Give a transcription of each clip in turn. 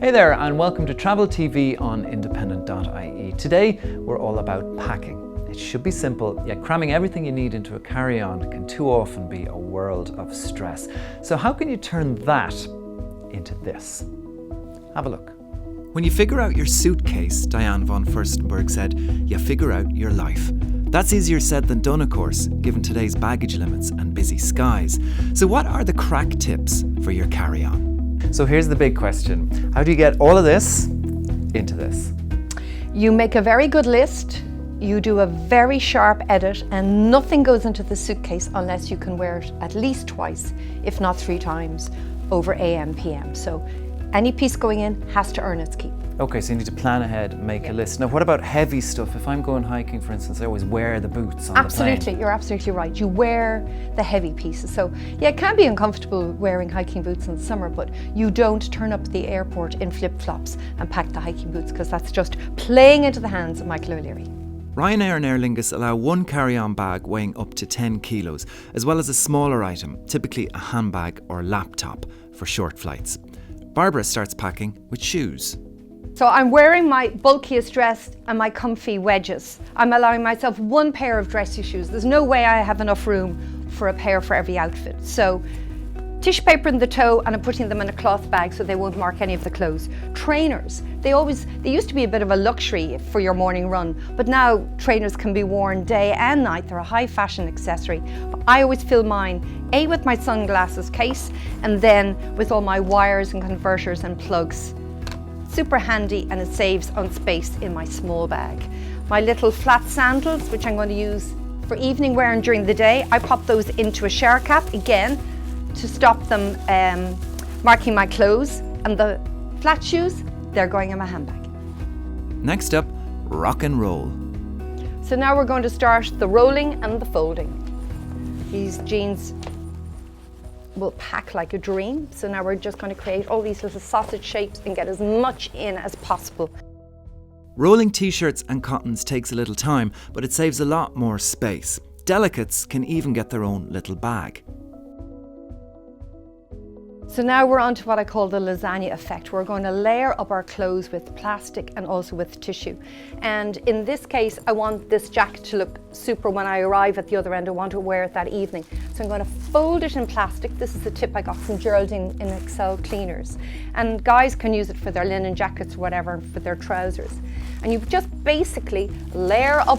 Hey there, and welcome to Travel TV on Independent.ie. Today, we're all about packing. It should be simple, yet cramming everything you need into a carry-on can too often be a world of stress. So how can you turn that into this? Have a look. When you figure out your suitcase, Diane von Furstenberg said, you figure out your life. That's easier said than done, of course, given today's baggage limits and busy skies. So what are the crack tips for your carry-on? So here's the big question. How do you get all of this into this? You make a very good list, you do a very sharp edit, and nothing goes into the suitcase unless you can wear it at least twice, if not 3 times, over AM, PM. So any piece going in has to earn its keep. Okay, so you need to plan ahead, make a list. Now, what about heavy stuff? If I'm going hiking, for instance, I always wear the boots on the plane. You're absolutely right. You wear the heavy pieces. So yeah, it can be uncomfortable wearing hiking boots in the summer, but you don't turn up at the airport in flip-flops and pack the hiking boots, because that's just playing into the hands of Michael O'Leary. Ryanair and Aer Lingus allow one carry-on bag weighing up to 10 kilos, as well as a smaller item, typically a handbag or laptop, for short flights. Bairbre starts packing with shoes. So I'm wearing my bulkiest dress and my comfy wedges. I'm allowing myself 1 pair of dressy shoes. There's no way I have enough room for a pair for every outfit. So tissue paper in the toe, and I'm putting them in a cloth bag so they won't mark any of the clothes. Trainers, they used to be a bit of a luxury for your morning run, but now trainers can be worn day and night. They're a high fashion accessory. But I always fill mine, A, with my sunglasses case, and then with all my wires and converters and plugs. Super handy, and it saves on space in my small bag. My little flat sandals, which I'm going to use for evening wear and during the day, I pop those into a shower cap, again, to stop them marking my clothes. And the flat shoes, they're going in my handbag. Next up, rock and roll. So now we're going to start the rolling and the folding. These jeans will pack like a dream. So now we're just going to create all these little sausage shapes and get as much in as possible. Rolling t-shirts and cottons takes a little time, but it saves a lot more space. Delicates can even get their own little bag. So now we're on to what I call the lasagna effect. We're going to layer up our clothes with plastic and also with tissue. And in this case, I want this jacket to look super when I arrive at the other end. I want to wear it that evening. So I'm going to fold it in plastic. This is a tip I got from Geraldine in Excel Cleaners. And guys can use it for their linen jackets or whatever, for their trousers. And you just basically layer up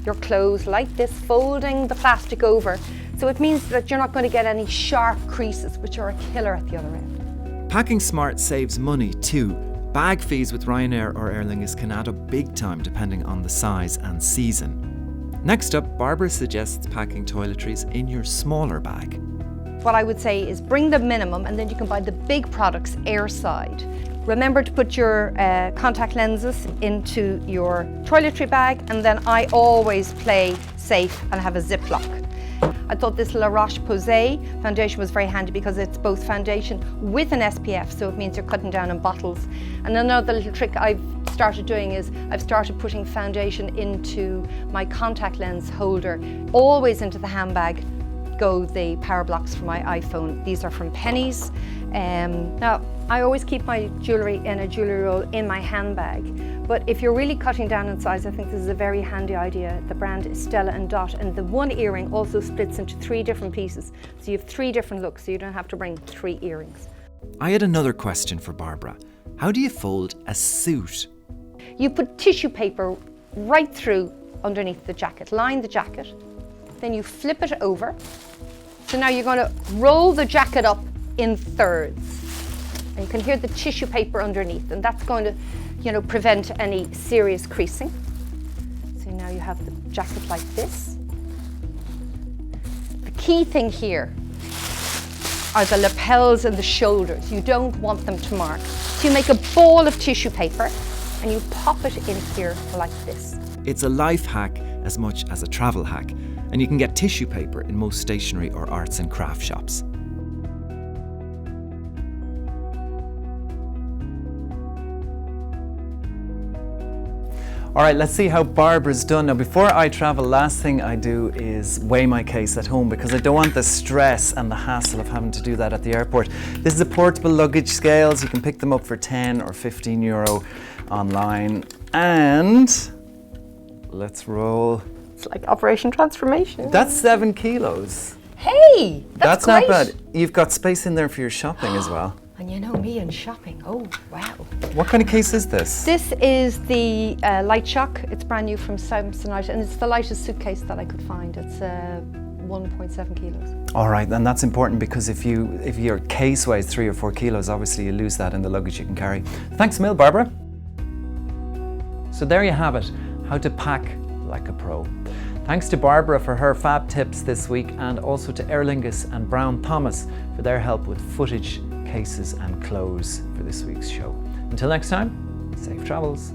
your clothes like this, folding the plastic over. So it means that you're not going to get any sharp creases, which are a killer at the other end. Packing smart saves money too. Bag fees with Ryanair or Aer Lingus can add up big time depending on the size and season. Next up, Bairbre suggests packing toiletries in your smaller bag. What I would say is bring the minimum, and then you can buy the big products airside. Remember to put your contact lenses into your toiletry bag, and then I always play safe and have a Ziploc. I thought this La Roche-Posay foundation was very handy because it's both foundation with an SPF, so it means you're cutting down in bottles. And another little trick I've started doing is I've started putting foundation into my contact lens holder. Always into the handbag go the power blocks for my iPhone. These are from Pennies. Now, I always keep my jewellery in a jewellery roll in my handbag, but if you're really cutting down in size, I think this is a very handy idea. The brand is Stella & Dot, and the one earring also splits into 3 different pieces, so you have 3 different looks, so you don't have to bring 3 earrings. I had another question for Bairbre. How do you fold a suit? You put tissue paper right through underneath the jacket, line the jacket, then you flip it over. So now you're going to roll the jacket up in thirds. And you can hear the tissue paper underneath, and that's going to, prevent any serious creasing. So now you have the jacket like this. The key thing here are the lapels and the shoulders. You don't want them to mark. So you make a ball of tissue paper and you pop it in here like this. It's a life hack as much as a travel hack, and you can get tissue paper in most stationery or arts and craft shops. All right, let's see how Barbara's done. Now, before I travel, last thing I do is weigh my case at home because I don't want the stress and the hassle of having to do that at the airport. This is a portable luggage scales. You can pick them up for 10 or 15 euro online. And let's roll. It's like Operation Transformation. That's 7 kilos. Hey, that's not great. bad. You've got space in there for your shopping as well. And you know me and shopping. Oh, wow. What kind of case is this? This is the Light Shock. It's brand new from Samsonite, and it's the lightest suitcase that I could find. It's 1.7 kilos. All right, and that's important because if your case weighs 3 or 4 kilos, obviously you lose that in the luggage you can carry. Thanks a mil, Barbara. So there you have it, how to pack like a pro. Thanks to Barbara for her fab tips this week, and also to Aer Lingus and Brown Thomas for their help with footage, cases and clothes for this week's show. Until next time, safe travels.